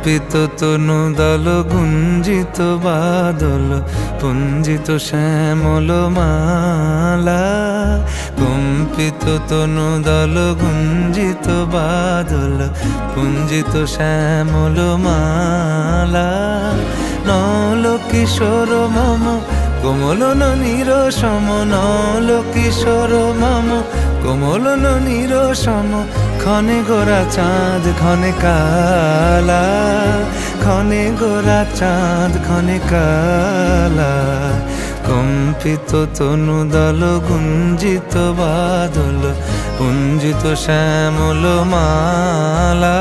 কম্পিত তনু দল গুঞ্জিত বাদল পুঞ্জিত শ্যামল মালা। কম্পিত তনু দল গুঞ্জিত বাদল পুঞ্জিত শ্যামল মালা। নল কিশোর মম কোমল ননীর সম, নল কিশোর মম কোমল ননীর সম। ক্ষণে গোরা চাঁদ ক্ষণে কালা, ক্ষণে গোরা চাঁদ ক্ষণে কালা। কম্পিত তনু দল গুঞ্জিত বাদল পুঞ্জিত শ্যামল মালা।